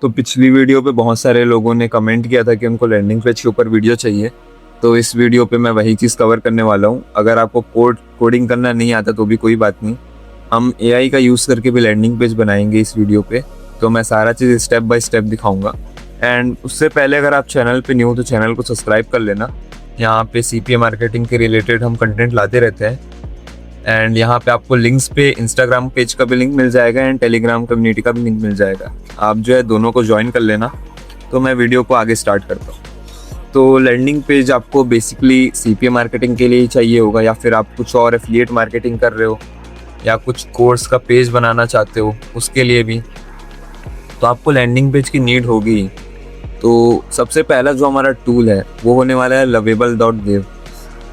तो पिछली वीडियो पे बहुत सारे लोगों ने कमेंट किया था कि उनको लैंडिंग पेज के ऊपर वीडियो चाहिए, तो इस वीडियो पे मैं वही चीज़ कवर करने वाला हूँ। अगर आपको कोडिंग करना नहीं आता तो भी कोई बात नहीं, हम AI का यूज़ करके भी लैंडिंग पेज बनाएंगे इस वीडियो पे। तो मैं सारा चीज़ स्टेप बाय स्टेप दिखाऊंगा। एंड उससे पहले अगर आप चैनल पे न्यू हो तो चैनल को सब्सक्राइब कर लेना। यहाँ पे CPA मार्केटिंग के रिलेटेड हम कंटेंट लाते रहते हैं। एंड यहाँ पे आपको लिंक्स पे इंस्टाग्राम पेज का भी लिंक मिल जाएगा एंड टेलीग्राम कम्युनिटी का भी लिंक मिल जाएगा। आप जो है दोनों को ज्वाइन कर लेना। तो मैं वीडियो को आगे स्टार्ट करता हूँ। तो लैंडिंग पेज आपको बेसिकली CPA मार्केटिंग के लिए ही चाहिए होगा, या फिर आप कुछ और एफिलिएट मार्केटिंग कर रहे हो या कुछ कोर्स का पेज बनाना चाहते हो उसके लिए भी, तो आपको लैंडिंग पेज की नीड होगी। तो सबसे पहला जो हमारा टूल है वो होने वाला है lovable.dev।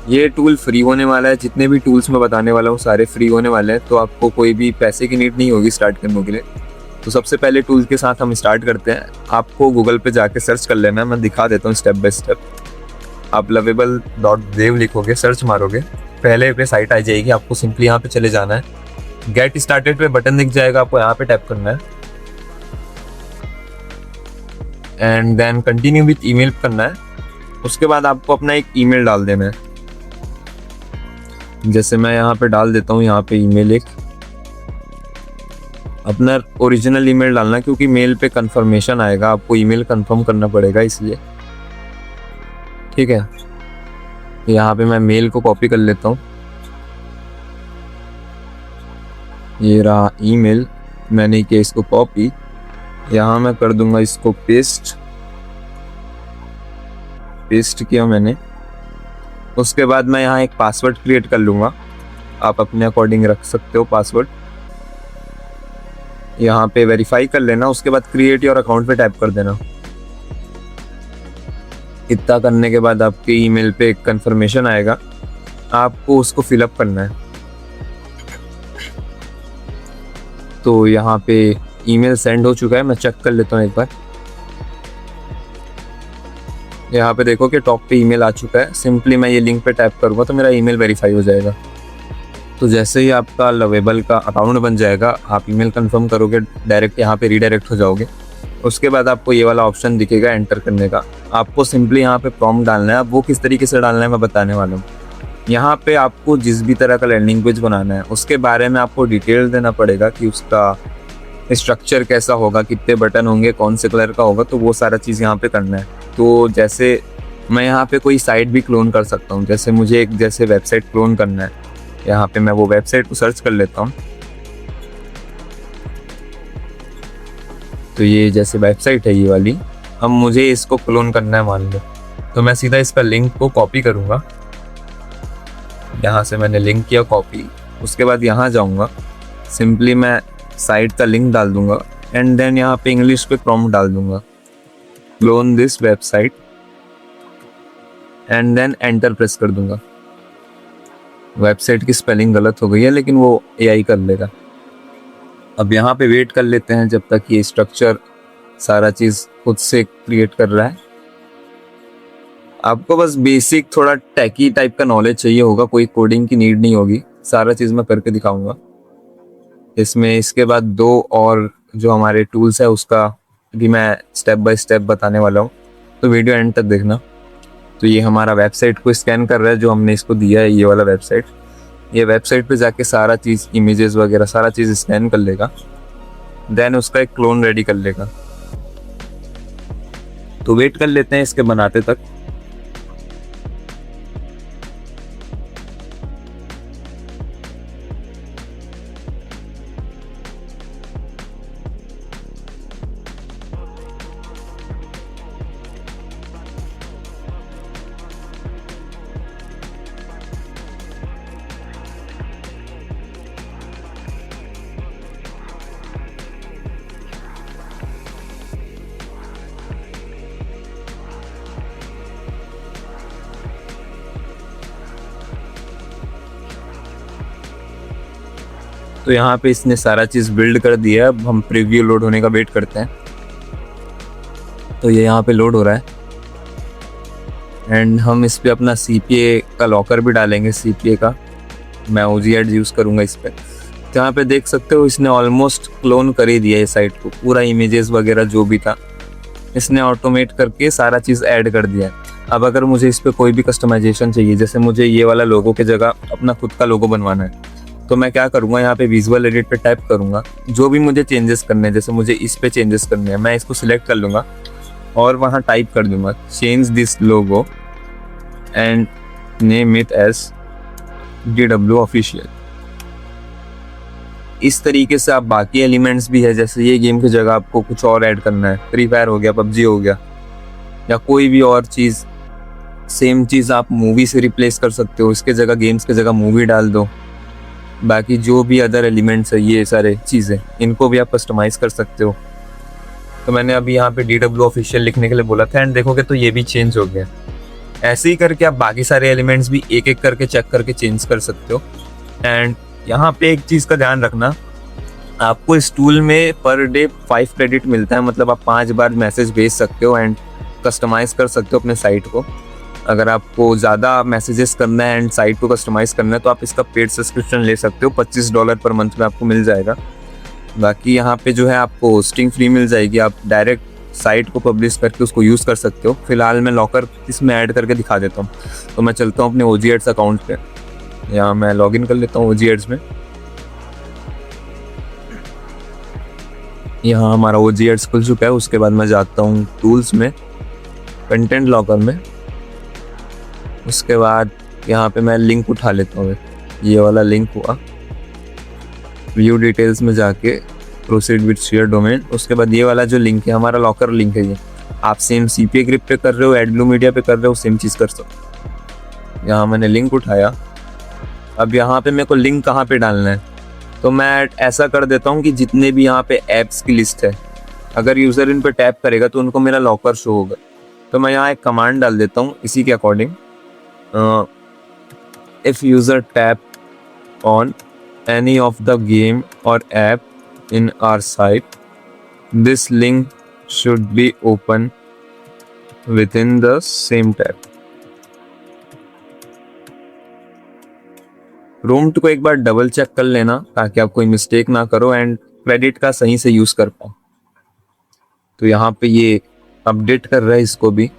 ये टूल फ्री होने वाला है। जितने भी टूल्स मैं बताने वाला हूँ सारे फ्री होने वाले हैं, तो आपको कोई भी पैसे की नीड नहीं होगी स्टार्ट करने के लिए। तो सबसे पहले टूल के साथ हम स्टार्ट करते हैं। आपको गूगल पे जाके सर्च कर लेना है, मैं दिखा देता हूँ स्टेप बाय स्टेप। आप lovable.dev लिखोगे, सर्च मारोगे, पहले पे साइट आ जाएगी। आपको सिंपली यहाँ पे चले जाना है। गेट स्टार्टेड पे बटन दिख जाएगा, आपको यहाँ पे टैप करना है and then continue with email करना है। उसके बाद आपको अपना एक ईमेल डाल देना है। जैसे मैं यहाँ पे डाल देता हूँ, यहाँ पे ईमेल एक अपना ओरिजिनल ईमेल डालना, क्योंकि मेल पे कंफर्मेशन आएगा, आपको ईमेल कंफर्म करना पड़ेगा इसलिए। ठीक है, यहाँ पे मैं मेल को कॉपी कर लेता हूँ। ये रहा ईमेल, मैंने किया इसको कॉपी, यहाँ मैं कर दूंगा इसको पेस्ट किया मैंने। उसके बाद मैं यहाँ एक पासवर्ड क्रिएट कर लूँगा। आप अपने अकॉर्डिंग रख सकते हो पासवर्ड। यहाँ पे वेरीफाई कर लेना। उसके बाद क्रिएट योर अकाउंट पे टैप कर देना। इतना करने के बाद आपके ईमेल पे एक कंफर्मेशन आएगा, आपको उसको फिलअप करना है। तो यहाँ पे ईमेल सेंड हो चुका है, मैं चेक कर लेता हूँ एक बार। यहाँ पे देखो कि टॉप पे ईमेल आ चुका है। सिंपली मैं ये लिंक पे टैप करूँगा तो मेरा ईमेल वेरीफाई हो जाएगा। तो जैसे ही आपका लवेबल का अकाउंट बन जाएगा, आप ईमेल कंफर्म करोगे, डायरेक्ट यहाँ पे रीडायरेक्ट हो जाओगे। उसके बाद आपको ये वाला ऑप्शन दिखेगा एंटर करने का। आपको सिंपली यहाँ पे प्रॉम्प्ट डालना है। अब वो किस तरीके से डालना है मैं बताने वाला हूँ। यहाँ पे आपको जिस भी तरह का लैंडिंग पेज बनाना है उसके बारे में आपको डिटेल देना पड़ेगा कि उसका स्ट्रक्चर कैसा होगा, कितने बटन होंगे, कौन से कलर का होगा, तो वो सारा चीज़ यहाँ पे करना है। तो जैसे मैं यहाँ पे कोई साइट भी क्लोन कर सकता हूँ। जैसे मुझे एक वेबसाइट क्लोन करना है, यहाँ पे मैं वो वेबसाइट को सर्च कर लेता हूँ। तो ये जैसे वेबसाइट है ये वाली, अब मुझे इसको क्लोन करना है मान लो, तो मैं सीधा इसका लिंक को कॉपी करूँगा। यहाँ से मैंने लिंक किया कॉपी। उसके बाद यहाँ जाऊँगा, सिंपली मैं साइट का लिंक डाल दूंगा एंड देन यहाँ पे इंग्लिश पे प्रॉम्प्ट डाल दूंगा, clone this website, and then enter press कर दूंगा। वेबसाइट की स्पेलिंग गलत हो गई है लेकिन वो AI कर लेगा। अब यहाँ पे वेट कर लेते हैं जब तक ये स्ट्रक्चर सारा चीज़ खुद से क्रिएट कर रहा है। आपको बस बेसिक थोड़ा टेकी टाइप का नॉलेज चाहिए होगा, कोई कोडिंग की नीड नहीं होगी। सारा चीज़ मैं करके दिखाऊंगा इसमें। इसके बाद 2 और जो हमारे टूल्स है उसका भी मैं स्टेप बाय स्टेप बताने वाला हूँ, तो वीडियो एंड तक देखना। तो ये हमारा वेबसाइट को स्कैन कर रहा है जो हमने इसको दिया है, ये वाला वेबसाइट। ये वेबसाइट पे जाके सारा चीज़, इमेजेस वगैरह सारा चीज़ स्कैन कर लेगा, देन उसका एक क्लोन रेडी कर लेगा। तो वेट कर लेते हैं इसके बनाते तक। तो यहाँ पे इसने सारा चीज़ बिल्ड कर दिया है। अब हम प्रीव्यू लोड होने का वेट करते हैं। तो ये यहाँ पे लोड हो रहा है एंड हम इस पे अपना CPA का लॉकर भी डालेंगे। CPA का मैं OG Ads यूज़ करूँगा इस पर। तो यहाँ पे देख सकते हो इसने ऑलमोस्ट क्लोन कर ही दिया है साइट को, पूरा इमेजेस वगैरह जो भी था इसने ऑटोमेट करके सारा चीज़ ऐड कर दिया है। अब अगर मुझे इस पर कोई भी कस्टमाइजेशन चाहिए, जैसे मुझे ये वाला लोगो की जगह अपना खुद का लोगो बनवाना है, तो मैं क्या करूँगा, यहाँ पे विजुअल एडिट पे टाइप करूँगा, जो भी मुझे चेंजेस करने हैं, जैसे मुझे इस पे चेंजेस करने हैं, मैं इसको सिलेक्ट कर लूँगा और वहाँ टाइप कर दूँगा change this logo and name it as DW official. इस तरीके से आप बाकी एलिमेंट्स भी है, जैसे ये गेम की जगह आपको कुछ और ऐड करना है, फ्री फायर हो गया, PUBG हो गया, या कोई भी और चीज़, सेम चीज़ आप मूवी से रिप्लेस कर सकते हो, इसके जगह गेम्स की जगह मूवी डाल दो। बाकी जो भी अदर एलिमेंट्स है, ये सारे चीज़ें, इनको भी आप कस्टमाइज़ कर सकते हो। तो मैंने अभी यहाँ पे DW ऑफिशियल लिखने के लिए बोला था एंड देखोगे तो ये भी चेंज हो गया। ऐसे ही करके आप बाकी सारे एलिमेंट्स भी एक एक करके चेक करके चेंज कर सकते हो। एंड यहाँ पे एक चीज़ का ध्यान रखना, आपको इस टूल में पर डे 5 क्रेडिट मिलता है, मतलब आप 5 बार मैसेज भेज सकते हो एंड कस्टमाइज़ कर सकते हो अपने साइट को। अगर आपको ज़्यादा मैसेजेस करना है एंड साइट को कस्टमाइज़ करना है तो आप इसका पेड सब्सक्रिप्शन ले सकते हो, $25 पर मंथ में आपको मिल जाएगा। बाकी यहाँ पे जो है आपको होस्टिंग फ्री मिल जाएगी, आप डायरेक्ट साइट को पब्लिश करके उसको यूज़ कर सकते हो। फिलहाल मैं लॉकर इसमें ऐड करके दिखा देता हूँ। तो मैं चलता हूँ अपने OG एड्स अकाउंट पे, यहाँ मैं लॉगिन कर लेता हूँ OG एड्स में। यहाँ हमारा OG एड्स खुल चुका है। उसके बाद मैं जाता हूँ टूल्स में, कंटेंट लॉकर में। उसके बाद यहाँ पे मैं लिंक उठा लेता हूँ, ये वाला लिंक हुआ, व्यू डिटेल्स में जाके प्रोसीड विद शेयर डोमेन। उसके बाद ये वाला जो लिंक है हमारा लॉकर लिंक है, ये आप सेम CPA ग्रिप पे कर रहे हो, एडब्लू मीडिया पे कर रहे हो, सेम चीज़ कर सकते हो। यहाँ मैंने लिंक उठाया। अब यहाँ पे मेरे को लिंक कहाँ पे डालना है, तो मैं ऐसा कर देता हूँ कि जितने भी यहाँ पे ऐप्स की लिस्ट है, अगर यूज़र इन पे टैप करेगा तो उनको मेरा लॉकर शो होगा। तो मैं यहाँ एक कमांड डाल देता हूँ इसी के according, if user tap on any of the game और app in our site, this link should be open within the same tab. prompt को एक बार डबल चेक कर लेना ताकि आप कोई मिस्टेक ना करो एंड क्रेडिट का सही से यूज कर पाओ। तो यहाँ पे ये अपडेट कर रहा है इसको भी।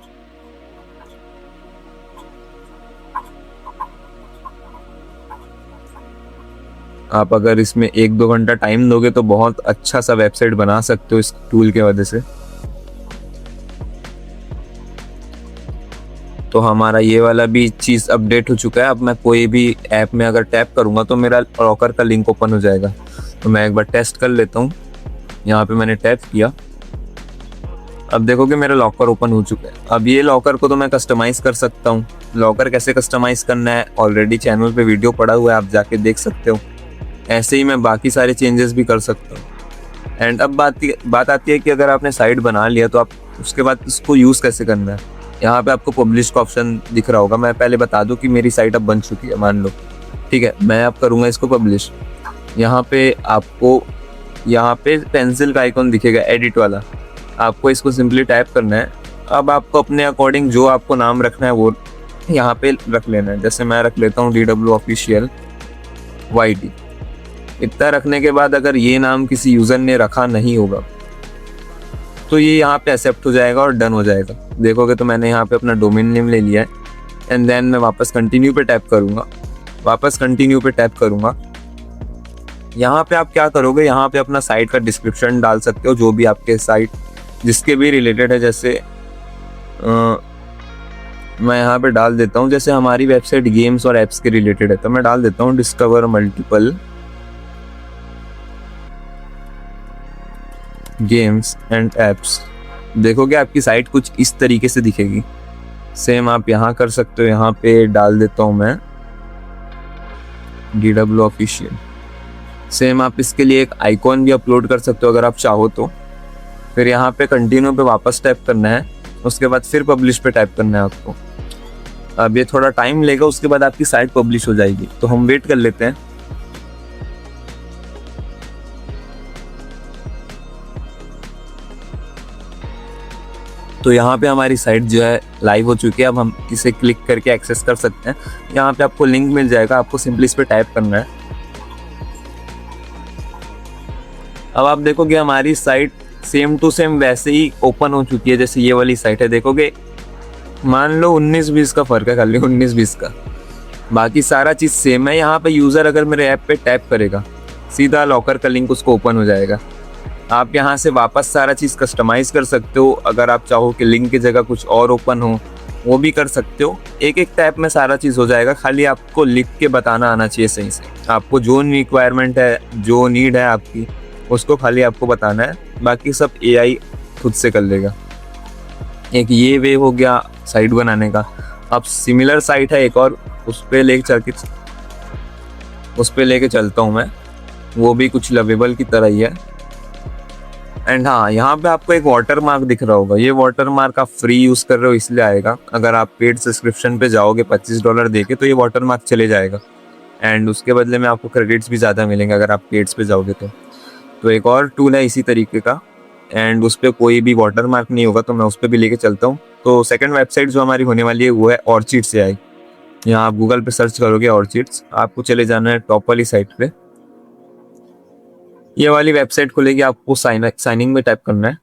आप अगर इसमें 1-2 घंटा टाइम दोगे तो बहुत अच्छा सा वेबसाइट बना सकते हो इस टूल के वजह से। तो हमारा ये वाला भी चीज़ अपडेट हो चुका है। अब मैं कोई भी ऐप में अगर टैप करूँगा तो मेरा लॉकर का लिंक ओपन हो जाएगा। तो मैं एक बार टेस्ट कर लेता हूँ। यहाँ पे मैंने टैप किया, अब देखोगे मेरा लॉकर ओपन हो चुका है। अब ये लॉकर को तो मैं कस्टमाइज़ कर सकता हूँ। लॉकर कैसे कस्टमाइज़ करना है ऑलरेडी चैनल पे वीडियो पड़ा हुआ है, आप जाके देख सकते हो। ऐसे ही मैं बाकी सारे चेंजेस भी कर सकता हूँ। एंड अब बात आती है कि अगर आपने साइट बना लिया तो आप उसके बाद इसको यूज़ कैसे करना है। यहाँ पे आपको पब्लिश का ऑप्शन दिख रहा होगा। मैं पहले बता दूँ कि मेरी साइट अब बन चुकी है, मान लो, ठीक है। मैं अब करूँगा इसको पब्लिश। यहाँ पे आपको यहाँ पे पेंसिल का आइकॉन दिखेगा, एडिट वाला, आपको इसको सिंपली टाइप करना है। अब आपको अपने अकॉर्डिंग जो आपको नाम रखना है वो यहाँ पे रख लेना है। जैसे मैं रख लेता हूँ DW ऑफिशियल YT। इतना रखने के बाद अगर ये नाम किसी यूज़र ने रखा नहीं होगा तो ये यहाँ पे एक्सेप्ट हो जाएगा और डन हो जाएगा। देखोगे तो मैंने यहाँ पे अपना डोमेन नेम ले लिया है। एंड देन मैं वापस कंटिन्यू पे टैप करूँगा, वापस कंटिन्यू पे टैप करूँगा। यहाँ पे आप क्या करोगे, यहाँ पे अपना साइट का डिस्क्रिप्शन डाल सकते हो, जो भी आपके साइट जिसके भी रिलेटेड है। जैसे मैं यहाँ पे डाल देता हूँ, जैसे हमारी वेबसाइट गेम्स और ऐप्स के रिलेटेड है तो मैं डाल देता हूँ discover multiple games and apps. देखोगे आपकी साइट कुछ इस तरीके से दिखेगी। सेम आप यहाँ कर सकते हो। यहाँ पे डाल देता हूँ मैं DW ऑफिशियल। सेम आप इसके लिए एक आइकॉन भी अपलोड कर सकते हो अगर आप चाहो तो। फिर यहाँ पे कंटिन्यू पे वापस टैप करना है, उसके बाद फिर पब्लिश पे टैप करना है आपको। अब ये थोड़ा टाइम लेगा, उसके बाद आपकी साइट पब्लिश हो जाएगी। तो हम वेट कर लेते हैं। तो यहाँ पे हमारी साइट जो है लाइव हो चुकी है। अब हम इसे क्लिक करके एक्सेस कर सकते हैं। यहाँ पे आपको लिंक मिल जाएगा, आपको सिंपली इस पे टाइप करना है। अब आप देखोगे हमारी साइट सेम टू सेम वैसे ही ओपन हो चुकी है जैसे ये वाली साइट है। देखोगे मान लो 19-20 का फर्क है, खाली 19-20 का, बाकी सारा चीज़ सेम है। यहाँ पे यूज़र अगर मेरे ऐप पे टैप करेगा सीधा लॉकर का लिंक उसको ओपन हो जाएगा। आप यहाँ से वापस सारा चीज़ कस्टमाइज कर सकते हो। अगर आप चाहो कि लिंक की जगह कुछ और ओपन हो वो भी कर सकते हो। एक एक टैप में सारा चीज़ हो जाएगा, खाली आपको लिख के बताना आना चाहिए सही से। आपको जो रिक्वायरमेंट है, जो नीड है आपकी, उसको खाली आपको बताना है, बाकी सब एआई खुद से कर लेगा। एक ये वे हो गया साइट बनाने का। अब सिमिलर साइट है एक और, उस पर लेके चलता हूँ मैं, वो भी कुछ लवेबल की तरह ही है। एंड हाँ, यहाँ पे आपको एक वाटर मार्क दिख रहा होगा। ये वाटर मार्क आप फ्री यूज़ कर रहे हो इसलिए आएगा। अगर आप पेड सब्सक्रिप्शन पे जाओगे $25 दे के तो ये वाटर मार्क चले जाएगा, एंड उसके बदले में आपको क्रेडिट्स भी ज़्यादा मिलेंगे अगर आप पेड्स पे जाओगे तो एक और टूल है इसी तरीके का, एंड उस पर कोई भी वाटर मार्क नहीं होगा, तो मैं उस पर भी लेके चलता हूँ। तो सेकंड वेबसाइट जो हमारी होने वाली है वो है ऑर्चिड्स AI। यहाँ आप गूगल पे सर्च करोगे ऑर्चिड्स, आपको चले जाना है टॉप वाली साइट पे। ये वाली वेबसाइट खुलेगी, आपको साइनिंग में टाइप करना है।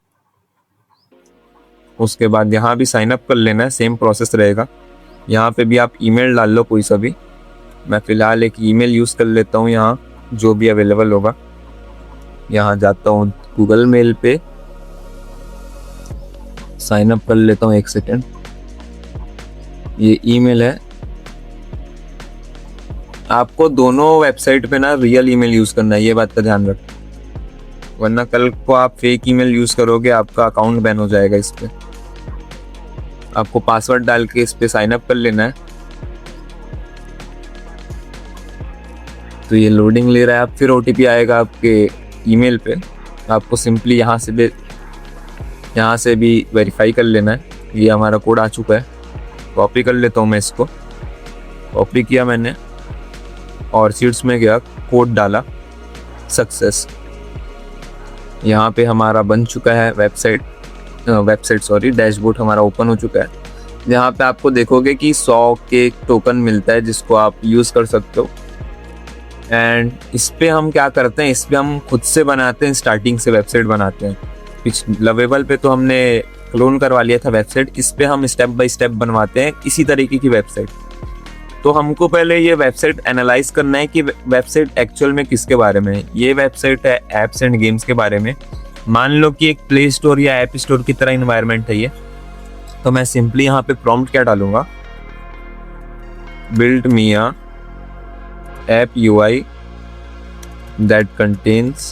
उसके बाद यहाँ भी साइन अप कर लेना है, सेम प्रोसेस रहेगा। यहाँ पे भी आप ईमेल डाल लो कोई सा भी। मैं फ़िलहाल एक ईमेल यूज़ कर लेता हूँ यहाँ, जो भी अवेलेबल होगा। यहाँ जाता हूँ गूगल मेल पे, साइन अप कर लेता हूँ। 1 सेकेंड, ये ईमेल है। आपको दोनों वेबसाइट पे ना रियल ईमेल यूज़ करना है, ये बात का ध्यान रखना, वरना कल को आप फेक ईमेल यूज़ करोगे आपका अकाउंट बैन हो जाएगा। इस पे आपको पासवर्ड डाल के इस पे साइन अप कर लेना है। तो ये लोडिंग ले रहा है, अब फिर OTP आएगा आपके ईमेल पे। आपको सिंपली यहाँ से भी वेरीफाई कर लेना है। ये हमारा कोड आ चुका है, कॉपी कर लेता हूँ मैं इसको। कॉपी किया मैंने, और शीट्स में गया, कोड डाला, सक्सेस। यहाँ पे हमारा बन चुका है डैशबोर्ड हमारा ओपन हो चुका है। यहाँ पे आपको देखोगे कि 100 के टोकन मिलता है जिसको आप यूज़ कर सकते हो। एंड इस पे हम क्या करते हैं, इस पे हम खुद से बनाते हैं, स्टार्टिंग से वेबसाइट बनाते हैं। लवेबल पे तो हमने क्लोन करवा लिया था वेबसाइट, इस पे हम स्टेप बाय स्टेप बनवाते हैं इसी तरीके की वेबसाइट। तो हमको पहले ये वेबसाइट एनालाइज करना है कि वेबसाइट एक्चुअल में किसके बारे में है। ये वेबसाइट है एप्स एंड गेम्स के बारे में। मान लो कि एक प्ले स्टोर या ऐप स्टोर की तरह इन्वायरमेंट है ये। तो मैं सिंपली यहाँ पे प्रॉम्प्ट क्या डालूंगा, build me a app UI that contains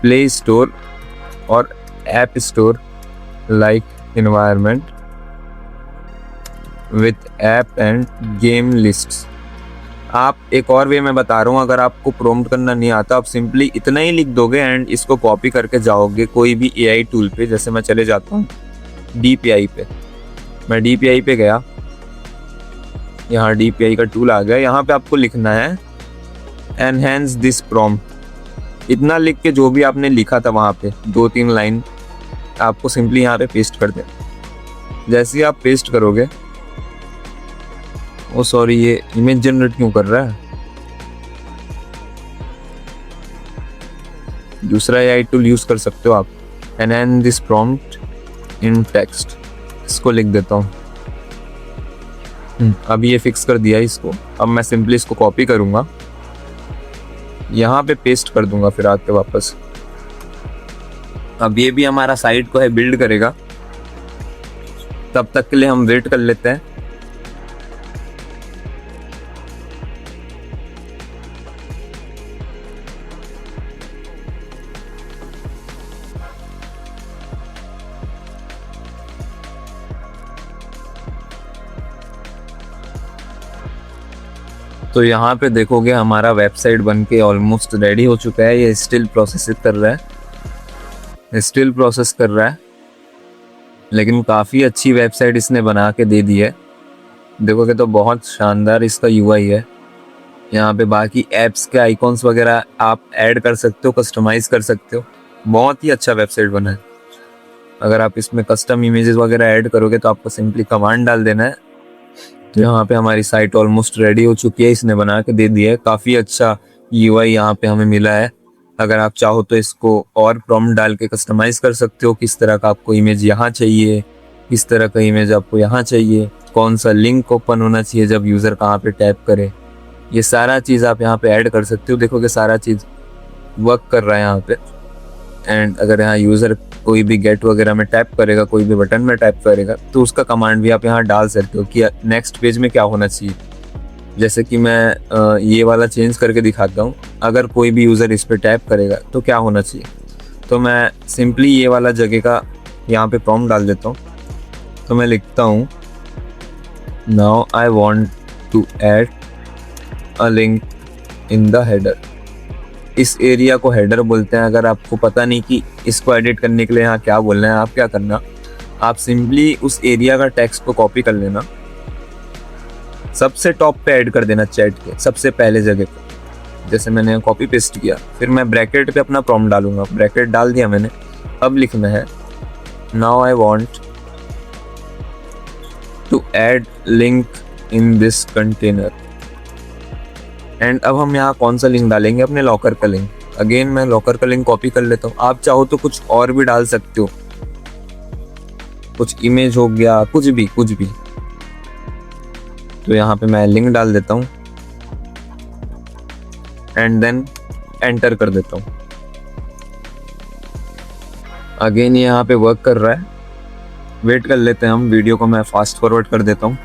Play Store और App Store like environment with app and game lists। आप एक और वे मैं बता रहा हूँ, अगर आपको प्रॉम्प्ट करना नहीं आता आप सिंपली इतना ही लिख दोगे एंड इसको कॉपी करके जाओगे कोई भी AI टूल पे। जैसे मैं चले जाता हूँ DPI पे, मैं DPI पे गया, यहाँ DPI का टूल आ गया। यहाँ पे आपको लिखना है एनहेंस दिस प्रॉम्प्ट। इतना लिख के जो भी आपने लिखा था वहाँ पे 2-3 लाइन आपको सिंपली यहाँ पे पेस्ट कर देना। जैसे ही आप पेस्ट करोगे, ओ सॉरी, ये इमेज जनरेट क्यों कर रहा है? दूसरा AI टूल यूज कर सकते हो आप, enhance this prompt in text. इसको लिख देता हूँ। अब ये फिक्स कर दिया इसको। अब मैं सिंपली इसको कॉपी करूंगा, यहाँ पे पेस्ट कर दूंगा, फिर आके वापस। अब ये भी हमारा साइट को है बिल्ड करेगा, तब तक के लिए हम वेट कर लेते हैं। तो यहाँ पे देखोगे हमारा वेबसाइट बनके ऑलमोस्ट रेडी हो चुका है। ये स्टिल प्रोसेस कर रहा है, लेकिन काफ़ी अच्छी वेबसाइट इसने बना के दे दी है। देखोगे तो बहुत शानदार इसका UI है। यहाँ पे बाकी ऐप्स के आइकॉन्स वगैरह आप ऐड कर सकते हो, कस्टमाइज़ कर सकते हो। बहुत ही अच्छा वेबसाइट बना है। अगर आप इसमें कस्टम इमेजेस वगैरह ऐड करोगे तो आपको सिंपली कमांड डाल देना है। तो यहाँ पे हमारी साइट ऑलमोस्ट रेडी हो चुकी है, इसने बना के दे दिया है। काफ़ी अच्छा यूआई यहाँ पे हमें मिला है। अगर आप चाहो तो इसको और प्रॉम्प्ट डाल के कस्टमाइज कर सकते हो, किस तरह का आपको इमेज यहाँ चाहिए, किस तरह का इमेज आपको यहाँ चाहिए, कौन सा लिंक ओपन होना चाहिए जब यूज़र कहाँ पे टैप करे, ये सारा चीज़ आप यहाँ पे ऐड कर सकते हो। देखो कि सारा चीज़ वर्क कर रहा है यहाँ पे। एंड अगर यहाँ यूज़र कोई भी गेट वगैरह में टैप करेगा, कोई भी बटन में टैप करेगा, तो उसका कमांड भी आप यहाँ डाल सकते हो कि नेक्स्ट पेज में क्या होना चाहिए। जैसे कि मैं ये वाला चेंज करके दिखाता हूँ। अगर कोई भी यूज़र इस पर टैप करेगा तो क्या होना चाहिए, तो मैं सिंपली ये वाला जगह का यहाँ पे प्रॉम्प्ट डाल देता हूँ। तो मैं लिखता हूँ now I want to add a link in the header. इस एरिया को हेडर बोलते हैं। अगर आपको पता नहीं कि इसको एडिट करने के लिए यहाँ क्या बोलना है, आप क्या करना, आप सिंपली उस एरिया का टेक्स्ट को कॉपी कर लेना, सबसे टॉप पे ऐड कर देना चैट के सबसे पहले जगह पे। जैसे मैंने कॉपी पेस्ट किया, फिर मैं ब्रैकेट पे अपना प्रॉम्प्ट डालूंगा। ब्रैकेट डाल दिया मैंने। अब लिखना है now I want to add link in this container. And अब हम यहाँ कौन सा लिंक डालेंगे, अपने लॉकर का लिंक। अगेन मैं लॉकर का लिंक कॉपी कर लेता हूँ। आप चाहो तो कुछ और भी डाल सकते हो, कुछ इमेज हो गया, कुछ भी। तो यहाँ पे मैं लिंक डाल देता हूँ एंड देन एंटर कर देता हूँ। अगेन ये यहाँ पे वर्क कर रहा है। वेट कर लेते हैं हम, वीडियो को मैं फास्ट फॉरवर्ड कर देता हूँ।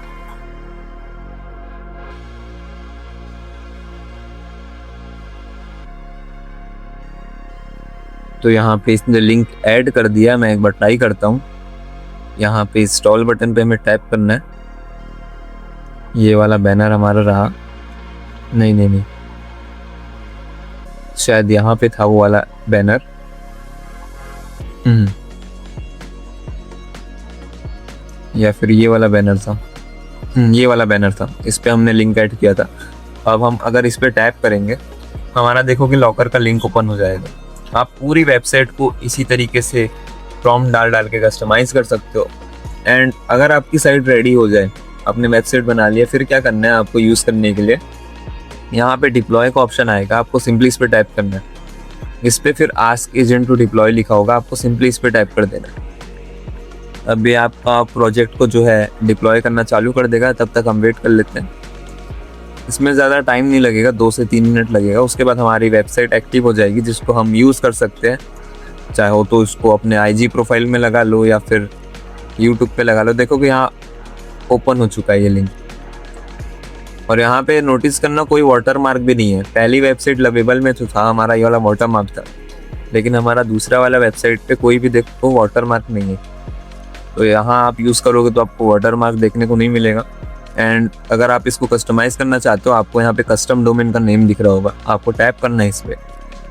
तो यहाँ पे इसने लिंक ऐड कर दिया। मैं एक बार ट्राई करता हूँ। यहाँ पे इंस्टॉल बटन पे हमें टैप करना है। ये वाला बैनर हमारा रहा, नहीं, शायद यहाँ पे था वो वाला बैनर। या फिर ये वाला बैनर था। ये वाला बैनर था, इस पे हमने लिंक ऐड किया था। अब हम अगर इस पे टैप करेंगे, हमारा देखो कि लॉकर का लिंक ओपन हो जाएगा। आप पूरी वेबसाइट को इसी तरीके से प्रॉम्प्ट डाल के कस्टमाइज कर सकते हो। एंड अगर आपकी साइट रेडी हो जाए, आपने वेबसाइट बना लिया, फिर क्या करना है आपको यूज़ करने के लिए, यहाँ पे डिप्लॉय का ऑप्शन आएगा। आपको सिंपली इस पे टैप करना है। इस पे फिर आस्क एजेंट टू डिप्लॉय लिखा होगा, आपको सिंपली इस पे टैप कर देना है। अभी आपका प्रोजेक्ट को जो है डिप्लॉय करना चालू कर देगा। तब तक हम वेट कर लेते हैं। इसमें ज़्यादा टाइम नहीं लगेगा, 2 से 3 मिनट लगेगा। उसके बाद हमारी वेबसाइट एक्टिव हो जाएगी, जिसको हम यूज़ कर सकते हैं। चाहे हो तो इसको अपने IG प्रोफाइल में लगा लो या फिर YouTube पे लगा लो। देखो कि यहाँ ओपन हो चुका है ये लिंक। और यहाँ पे नोटिस करना, कोई वाटर मार्क भी नहीं है। पहली वेबसाइट लवेबल में तो था हमारा ये वाला वाटर मार्क था, लेकिन हमारा दूसरा वाला वेबसाइट पे कोई भी देखो वाटर मार्क नहीं है। तो यहाँ आप यूज़ करोगे तो आपको वाटर मार्क देखने को नहीं मिलेगा। एंड अगर आप इसको कस्टमाइज़ करना चाहते हो, आपको यहाँ पे कस्टम डोमेन का नेम दिख रहा होगा, आपको टैप करना है इस पर,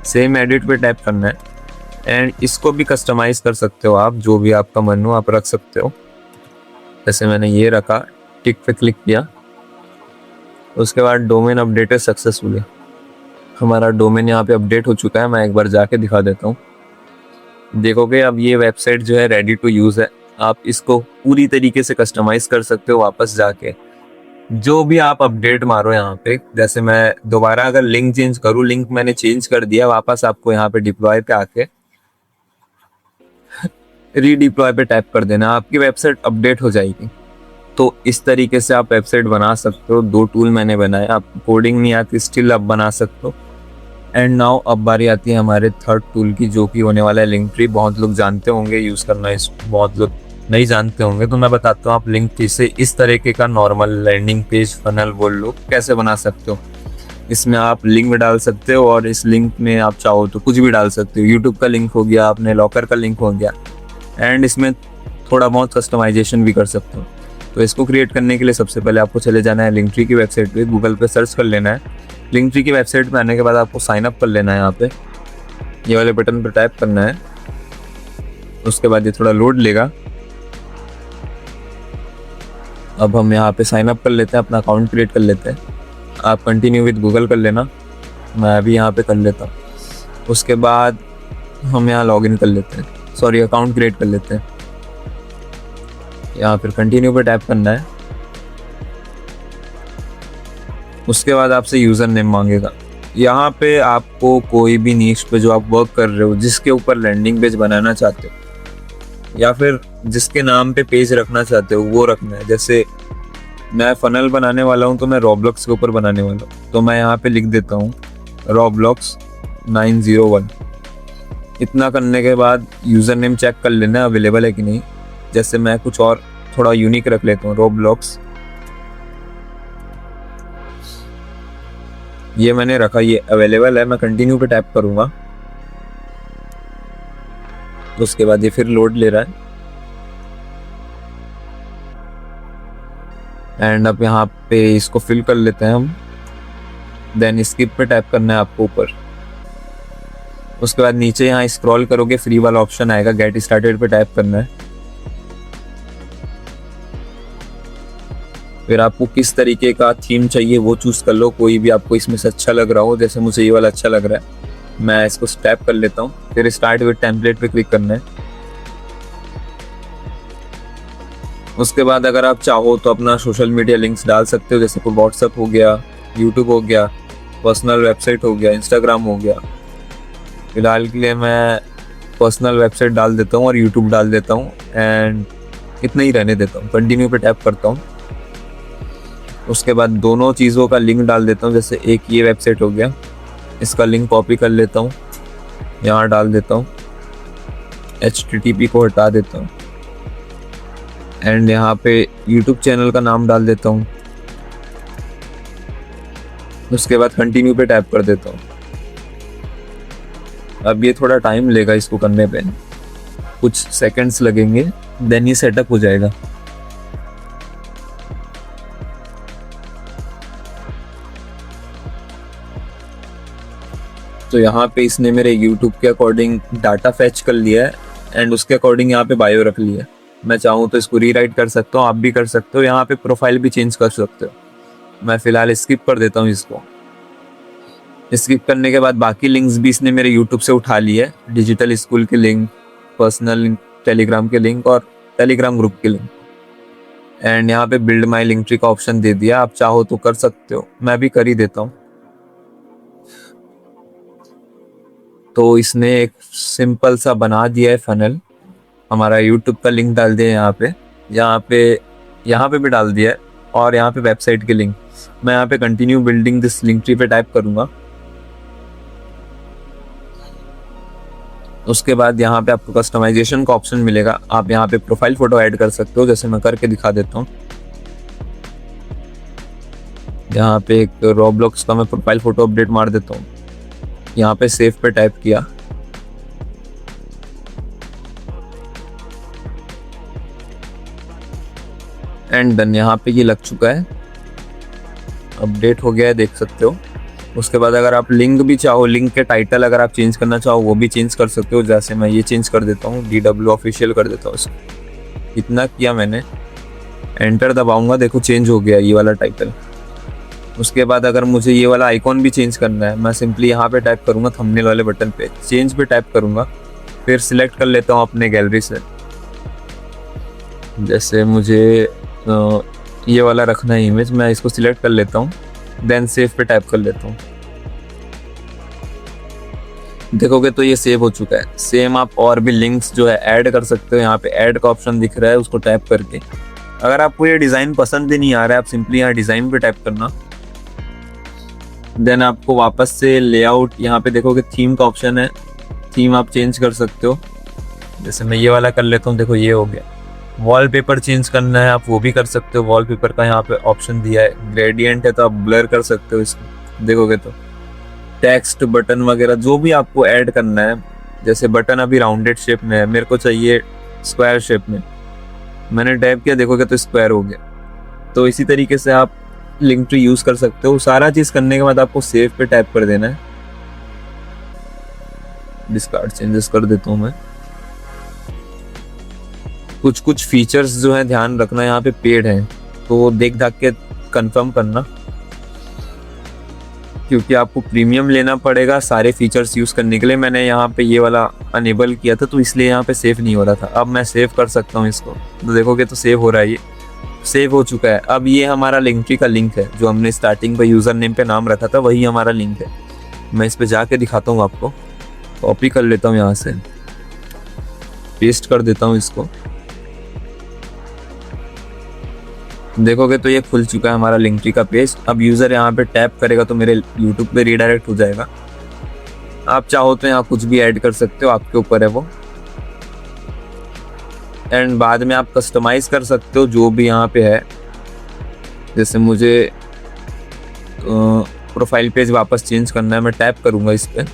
सेम एडिट पे टैप करना है। एंड इसको भी कस्टमाइज़ कर सकते हो आप, जो भी आपका मन हो आप रख सकते हो। जैसे मैंने ये रखा, टिक पे क्लिक किया, उसके बाद डोमेन अपडेटेड सक्सेसफुली। हमारा डोमेन यहाँ पे अपडेट हो चुका है। मैं एक बार जाके दिखा देता हूँ। देखोगे अब ये वेबसाइट जो है रेडी टू यूज़ है। आप इसको पूरी तरीके से कस्टमाइज कर सकते हो। वापस जाके जो भी आप अपडेट मारो यहाँ पे, जैसे मैं दोबारा अगर लिंक चेंज करूँ, लिंक मैंने चेंज कर दिया, वापस आपको यहाँ पे डिप्लॉय पे आके रीडिप्लॉय पे टैप कर देना, आपकी वेबसाइट अपडेट हो जाएगी। तो इस तरीके से आप वेबसाइट बना सकते हो। 2 टूल मैंने बनाए। आप कोडिंग नहीं आती, स्टिल आप बना सकते हो। एंड नाउ अब बारी आती है हमारे थर्ड टूल की, जो कि होने वाला है लिंक ट्री। बहुत लोग जानते होंगे यूज़ करना, इस बहुत लोग नहीं जानते होंगे, तो मैं बताता हूँ आप लिंक ट्री से इस तरीके का नॉर्मल लैंडिंग पेज, फनल बोल लो, कैसे बना सकते हो। इसमें आप लिंक भी डाल सकते हो और इस लिंक में आप चाहो तो कुछ भी डाल सकते हो। यूट्यूब का लिंक हो गया, अपने लॉकर का लिंक हो गया। एंड इसमें थोड़ा बहुत कस्टमाइजेशन भी कर सकते हो। तो इसको क्रिएट करने के लिए सबसे पहले आपको चले जाना है लिंक ट्री की वेबसाइट पे। गूगल पे सर्च कर लेना है। लिंक ट्री की वेबसाइट पे आने के बाद आपको साइन अप कर लेना है। यहाँ पे ये वाले बटन पर टैप करना है। उसके बाद ये थोड़ा लोड लेगा। अब हम यहाँ पे साइन अप कर लेते हैं, अपना अकाउंट क्रिएट कर लेते हैं। आप कंटिन्यू विद गूगल कर लेना, मैं अभी यहाँ पे कर लेता हूँ। उसके बाद हम यहाँ लॉगिन कर लेते हैं, सॉरी अकाउंट क्रिएट कर लेते हैं। यहाँ फिर कंटिन्यू पे टैप करना है। उसके बाद आपसे यूज़र नेम मांगेगा। यहाँ पे आपको कोई भी नीश पे जो आप वर्क कर रहे हो, जिसके ऊपर लैंडिंग पेज बनाना चाहते हो या फिर जिसके नाम पे पेज रखना चाहते हो वो रखना है। जैसे मैं फनल बनाने वाला हूँ तो मैं रोब्लॉक्स के ऊपर बनाने वाला हूँ, तो मैं यहाँ पे लिख देता हूँ रोब्लॉक्स 901। इतना करने के बाद यूज़र नेम चेक कर लेना अवेलेबल है कि नहीं। जैसे मैं कुछ और थोड़ा यूनिक रख लेता हूँ, रोब्लॉक्स, ये मैंने रखा, ये अवेलेबल है। मैं कंटिन्यू पे टैप करूँगा तो उसके बाद ये फिर लोड ले रहा है। एंड अब यहाँ पे इसको फिल कर लेते हैं हम। देन स्किप पे टैप करना है आपको ऊपर। उसके बाद नीचे यहाँ स्क्रॉल करोगे, फ्री वाला ऑप्शन आएगा, गेट स्टार्टेड पे टैप करना है। फिर आपको किस तरीके का थीम चाहिए वो चूज कर लो, कोई भी आपको इसमें से अच्छा लग रहा हो। जैसे मुझे ये वाला अच्छा लग रहा है, मैं इसको टैप कर लेता हूँ। फिर स्टार्ट विद टेम्पलेट पे क्लिक करना है। उसके बाद अगर आप चाहो तो अपना सोशल मीडिया लिंक्स डाल सकते हो, जैसे कोई व्हाट्सएप हो गया, यूट्यूब हो गया, पर्सनल वेबसाइट हो गया, इंस्टाग्राम हो गया। फिलहाल के लिए मैं पर्सनल वेबसाइट डाल देता हूँ और यूट्यूब डाल देता हूँ एंड इतना ही रहने देता हूँ। कंटिन्यू पे टैप करता हूँ। उसके बाद दोनों चीज़ों का लिंक डाल देता हूँ। जैसे एक ये वेबसाइट हो गया, इसका लिंक कॉपी कर लेता हूँ, यहाँ डाल देता हूँ, HTTP को हटा देता हूँ एंड यहाँ पे YouTube चैनल का नाम डाल देता हूँ। उसके बाद कंटिन्यू पे टैप कर देता हूँ। अब ये थोड़ा टाइम लेगा इसको करने पे, कुछ सेकंड्स लगेंगे, देन ये सेटअप हो जाएगा। तो यहाँ पे इसने मेरे YouTube के अकॉर्डिंग डाटा फैच कर लिया है एंड उसके अकॉर्डिंग यहाँ पे बायो रख लिया है। मैं चाहूँ तो इसको रीराइट कर सकता हूँ, आप भी कर सकते हो। यहाँ पे प्रोफाइल भी चेंज कर सकते हो। मैं फिलहाल स्किप कर देता हूँ इसको। स्किप करने के बाद बाकी लिंक्स भी इसने मेरे YouTube से उठा लिए है, डिजिटल स्कूल के लिंक, पर्सनल टेलीग्राम के लिंक और टेलीग्राम ग्रुप के लिंक। एंड यहाँ पे बिल्ड माई लिंक ट्री का ऑप्शन दे दिया, आप चाहो तो कर सकते हो, मैं भी कर ही देता हूँ। तो इसने एक सिंपल सा बना दिया है फनल। हमारा यूट्यूब का लिंक डाल दिया यहाँ पे भी डाल दिया है और यहाँ पे वेबसाइट के लिंक। मैं यहाँ पे continue building this link tree पे टाइप करूँगा। उसके बाद यहाँ पे आपको कस्टमाइजेशन का ऑप्शन मिलेगा, आप यहाँ पे प्रोफाइल फोटो ऐड कर सकते हो। जैसे मैं करके दिखा देता हूँ। यहाँ पे एक रोब्लॉक्स का मैं प्रोफाइल फोटो अपडेट मार देता हूँ। यहाँ पे सेव पे टाइप किया, एंड देन यहाँ पे ये लग चुका है, अपडेट हो गया है, देख सकते हो। उसके बाद अगर आप लिंक भी चाहो, लिंक के टाइटल अगर आप चेंज करना चाहो वो भी चेंज कर सकते हो। जैसे मैं ये चेंज कर देता हूँ, DW ऑफिशियल कर देता हूँ इसको। इतना किया मैंने, एंटर दबाऊंगा, देखो चेंज हो गया ये वाला टाइटल। उसके बाद अगर मुझे ये वाला आइकॉन भी चेंज करना है, मैं सिंपली यहाँ पे टाइप करूँगा, थंबनेल वाले बटन पे चेंज पे टाइप करूँगा। फिर सिलेक्ट कर लेता हूँ अपने गैलरी से। जैसे मुझे ये वाला रखना है इमेज, मैं इसको सिलेक्ट कर लेता हूँ, देन सेव पे टाइप कर लेता हूँ। देखोगे तो ये सेव हो चुका है। सेम आप और भी लिंक्स जो है ऐड कर सकते हो। यहाँ पे ऐड का ऑप्शन दिख रहा है, उसको टैप करके अगर आपको ये डिज़ाइन पसंद ही नहीं आ रहा है, आप सिंपली यहाँ डिज़ाइन पे टाइप करना। देन आपको वापस से लेआउट, यहाँ पे देखोगे थीम का ऑप्शन है, थीम आप चेंज कर सकते हो। जैसे मैं ये वाला कर लेता हूँ, देखो ये हो गया। वॉलपेपर चेंज करना है आप वो भी कर सकते हो, वॉलपेपर का यहाँ पे ऑप्शन दिया है। ग्रेडियंट है तो आप ब्लर कर सकते हो इसको, देखोगे तो। टेक्स्ट, बटन वगैरह जो भी आपको ऐड करना है, जैसे बटन अभी राउंडेड शेप में है, मेरे को चाहिए स्क्वायर शेप में, मैंने टैप किया, देखोगे तो स्क्वायर हो गया। तो इसी तरीके से आप लिंक ट्री यूज कर सकते हो। सारा चीज करने के बाद आपको सेव पे टैप कर देना है। डिस्कार्ड चेंजेस कर देता हूँ मैं। कुछ फीचर्स जो है ध्यान रखना, यहाँ पे पेड है तो देख दाख के कंफर्म करना, क्योंकि आपको प्रीमियम लेना पड़ेगा सारे फीचर्स यूज करने के लिए। मैंने यहाँ पे ये वाला अनेबल किया था तो इसलिए यहाँ पे सेव नहीं हो रहा था। अब मैं सेव कर सकता हूँ इसको, तो देखोगे तो सेव हो रहा है, ये सेव हो चुका है। अब ये हमारा लिंक ट्री का लिंक है, जो हमने स्टार्टिंग पे यूजर नेम पे नाम रखा था वही हमारा लिंक है। मैं इस पे जाके दिखाता हूँ आपको। कॉपी कर लेता हूँ, यहाँ से पेस्ट कर देता हूँ इसको। देखोगे तो ये खुल चुका है हमारा लिंकट्री का पेज। अब यूज़र यहाँ पे टैप करेगा तो मेरे यूट्यूब पे रीडायरेक्ट हो जाएगा। आप चाहो तो यहाँ कुछ भी ऐड कर सकते हो, आपके ऊपर है वो। एंड बाद में आप कस्टमाइज कर सकते हो जो भी यहाँ पे है। जैसे मुझे प्रोफाइल पेज वापस चेंज करना है, मैं टैप करूँगा इस पर।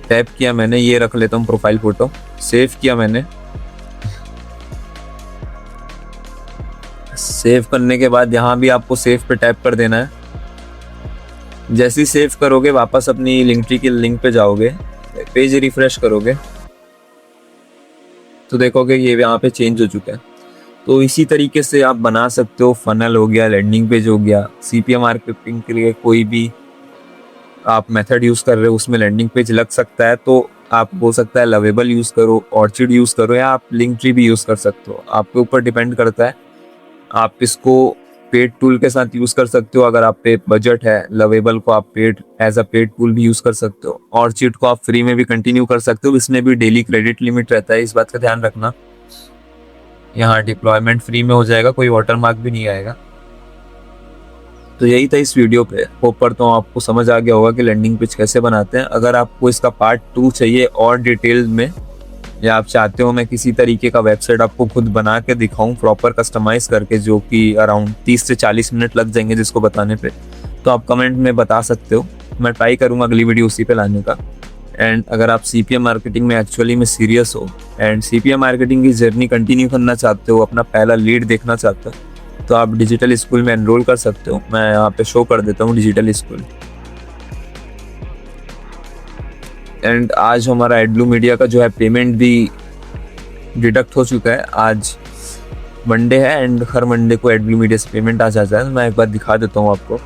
टैप किया मैंने, ये रख लेता हूँ प्रोफाइल फ़ोटो। सेव किया मैंने। सेव करने के बाद यहाँ भी आपको सेव पे टैप कर देना है। जैसे ही सेव करोगे वापस अपनी लिंकट्री की लिंक पे जाओगे, पेज रिफ्रेश करोगे तो देखोगे ये यहाँ पे चेंज हो चुका है। तो इसी तरीके से आप बना सकते हो। फनल हो गया, लैंडिंग पेज हो गया, सीपीएम मार्केटिंग के लिए कोई भी आप मेथड यूज़ कर रहे हो उसमें लैंडिंग पेज लग सकता है, तो आप हो सकता है लवेबल यूज़ करो, ऑर्चिड यूज़ करो, या आप लिंकट्री भी यूज़ कर सकते हो। आपके ऊपर डिपेंड करता है। आप इसको पेड टूल के साथ यूज़ कर सकते हो अगर आप पे बजट है। लवेबल को आप paid as a paid tool भी यूज़ कर सकते हो। ऑर्चिड को आप फ्री में भी कंटिन्यू कर सकते हो। इसमें भी डेली क्रेडिट लिमिट रहता है, इस बात का ध्यान रखना। यहाँ डिप्लॉयमेंट फ्री में हो जाएगा, कोई वाटरमार्क भी नहीं आएगा। तो यही था इस वीडियो पे। होप करता हूँ आपको समझ आ गया होगा कि लैंडिंग पेज कैसे बनाते हैं। अगर आपको इसका पार्ट 2 चाहिए और डिटेल में, या आप चाहते हो मैं किसी तरीके का वेबसाइट आपको खुद बना के दिखाऊं प्रॉपर कस्टमाइज करके, जो कि अराउंड 30 से 40 मिनट लग जाएंगे जिसको बताने पे, तो आप कमेंट में बता सकते हो। मैं ट्राई करूंगा अगली वीडियो उसी पे लाने का। एंड अगर आप सीपीएम मार्केटिंग में एक्चुअली में सीरियस हो एंड सीपीएम मार्केटिंग की जर्नी कंटिन्यू करना चाहते हो, अपना पहला लीड देखना चाहते हो, तो आप डिजिटल स्कूल में एनरोल कर सकते हो। मैं यहाँ पे शो कर देता हूँ डिजिटल स्कूल। एंड आज हमारा एडब्लू मीडिया का जो है पेमेंट भी डिडक्ट हो चुका है। आज मंडे है एंड हर मंडे को एडब्लू मीडिया से पेमेंट आ जाता है। मैं एक बार दिखा देता हूँ आपको।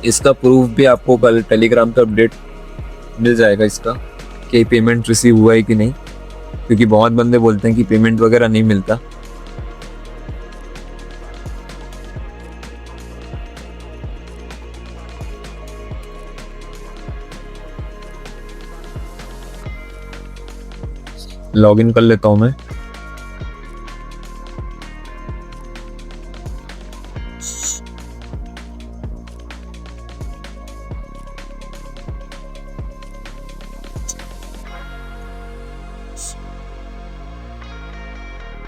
इसका प्रूफ भी आपको कल टेलीग्राम पे अपडेट मिल जाएगा इसका कि पेमेंट रिसीव हुआ है कि नहीं, क्योंकि बहुत बंदे बोलते हैं कि पेमेंट वगैरह नहीं मिलता। लॉगिन कर लेता हूं मैं।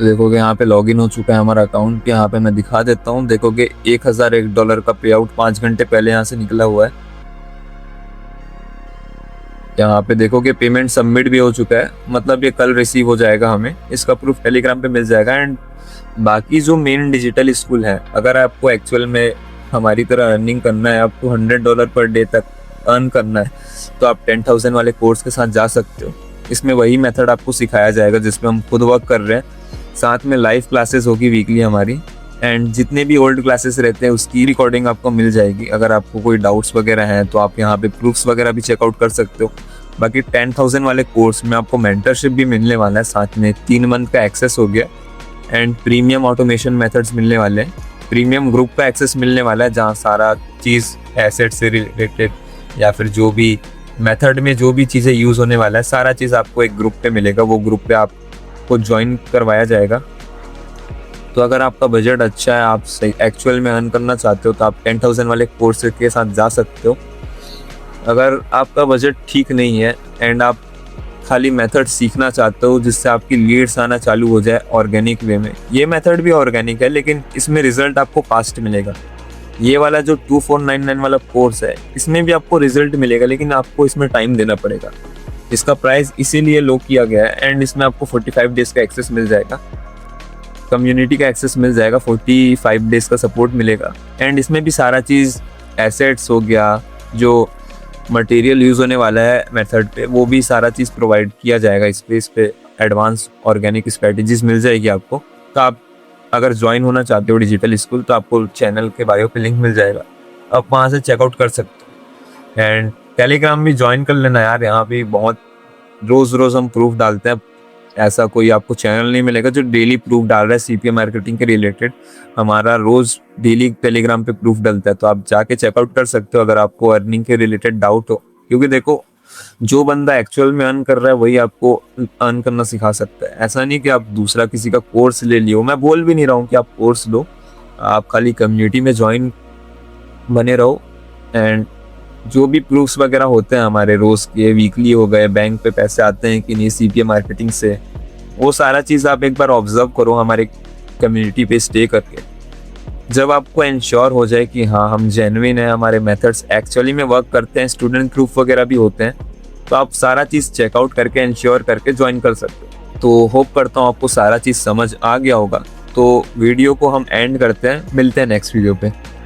देखोगे यहाँ पे लॉगिन हो चुका है हमारा अकाउंट। यहाँ पे मैं दिखा देता हूँ। देखोगे $1001 का पे आउट 5 घंटे पहले यहाँ से निकला हुआ है। यहाँ पे देखोगे पेमेंट सबमिट भी हो चुका है, मतलब ये कल रिसीव हो जाएगा। हमें इसका प्रूफ टेलीग्राम पे मिल जाएगा। एंड बाकी जो मेन डिजिटल स्कूल है, अगर आपको एक्चुअल में हमारी तरह अर्निंग करना है, आपको $100 पर डे तक अर्न करना है, तो आप 10,000 वाले कोर्स के साथ जा सकते हो। इसमें वही मेथड आपको सिखाया जाएगा जिसमें हम खुद वर्क कर रहे हैं। साथ में लाइव क्लासेस होगी वीकली हमारी, एंड जितने भी ओल्ड क्लासेस रहते हैं उसकी रिकॉर्डिंग आपको मिल जाएगी। अगर आपको कोई डाउट्स वगैरह हैं तो आप यहाँ पे प्रूफ्स वगैरह भी चेकआउट कर सकते हो। बाकी 10,000 वाले कोर्स में आपको मेंटरशिप भी मिलने वाला है, साथ में 3 मंथ का एक्सेस हो गया, एंड प्रीमियम ऑटोमेशन मेथड्स मिलने वाले हैं। प्रीमियम ग्रुप का एक्सेस मिलने वाला है, जहाँ सारा चीज़ एसेट से रिलेटेड या फिर जो भी मेथड में जो भी चीज़ें यूज़ होने वाला है, सारा चीज़ आपको एक ग्रुप पे मिलेगा। वो ग्रुप पे आपको ज्वाइन करवाया जाएगा। तो अगर आपका बजट अच्छा है, आप सही एक्चुअल में अर्न करना चाहते हो, तो आप 10,000 वाले कोर्स के साथ जा सकते हो। अगर आपका बजट ठीक नहीं है एंड आप खाली मेथड सीखना चाहते हो जिससे आपकी लीड्स आना चालू हो जाए ऑर्गेनिक वे में, ये मेथड भी ऑर्गेनिक है लेकिन इसमें रिजल्ट आपको फास्ट मिलेगा। ये वाला जो 2499 वाला कोर्स है, इसमें भी आपको रिजल्ट मिलेगा लेकिन आपको इसमें टाइम देना पड़ेगा। इसका प्राइस इसीलिए लो किया गया है। एंड इसमें आपको 45 डेज का एक्सेस मिल जाएगा, कम्युनिटी का एक्सेस मिल जाएगा, 45 डेज का सपोर्ट मिलेगा। एंड इसमें भी सारा चीज़ एसेट्स हो गया, जो मटेरियल यूज़ होने वाला है मेथड पे, वो भी सारा चीज़ प्रोवाइड किया जाएगा। इस पे एडवांस ऑर्गेनिक स्ट्रेटजीज मिल जाएगी आपको। तो आप अगर ज्वाइन होना चाहते हो डिजिटल स्कूल, तो आपको चैनल के बायो पे लिंक मिल जाएगा, आप वहाँ से चेकआउट कर सकते हो। एंड टेलीग्राम भी ज्वाइन कर लेना यार, यहाँ भी बहुत रोज़ हम प्रूफ डालते हैं ऐसा कोई आपको चैनल नहीं मिलेगा जो डेली प्रूफ डाल रहा है सीपीए मार्केटिंग के रिलेटेड। हमारा रोज डेली टेलीग्राम पे प्रूफ डलता है, तो आप जाके चेकआउट कर सकते हो अगर आपको अर्निंग के रिलेटेड डाउट हो। क्योंकि देखो, जो बंदा एक्चुअल में अर्न कर रहा है वही आपको अर्न करना सिखा सकता है। ऐसा नहीं कि आप दूसरा किसी का कोर्स ले लियो। मैं बोल भी नहीं रहा हूँ कि आप कोर्स लो, आप खाली कम्युनिटी में ज्वाइन बने रहो। एंड जो भी प्रूफ्स वगैरह होते हैं हमारे रोज के, वीकली हो गए, बैंक पे पैसे आते हैं कि नहीं सीपीए मार्केटिंग से, वो सारा चीज़ आप एक बार ऑब्जर्व करो हमारे कम्युनिटी पे स्टे करके। जब आपको इंश्योर हो जाए कि हाँ हम जेन्युइन है, हमारे मेथड्स एक्चुअली में वर्क करते हैं, स्टूडेंट प्रूफ वगैरह भी होते हैं, तो आप सारा चीज़ चेकआउट करके इंश्योर करके ज्वाइन कर सकते हो। तो होप करता हूँ आपको सारा चीज़ समझ आ गया होगा। तो वीडियो को हम एंड करते हैं, मिलते हैं नेक्स्ट वीडियो पे।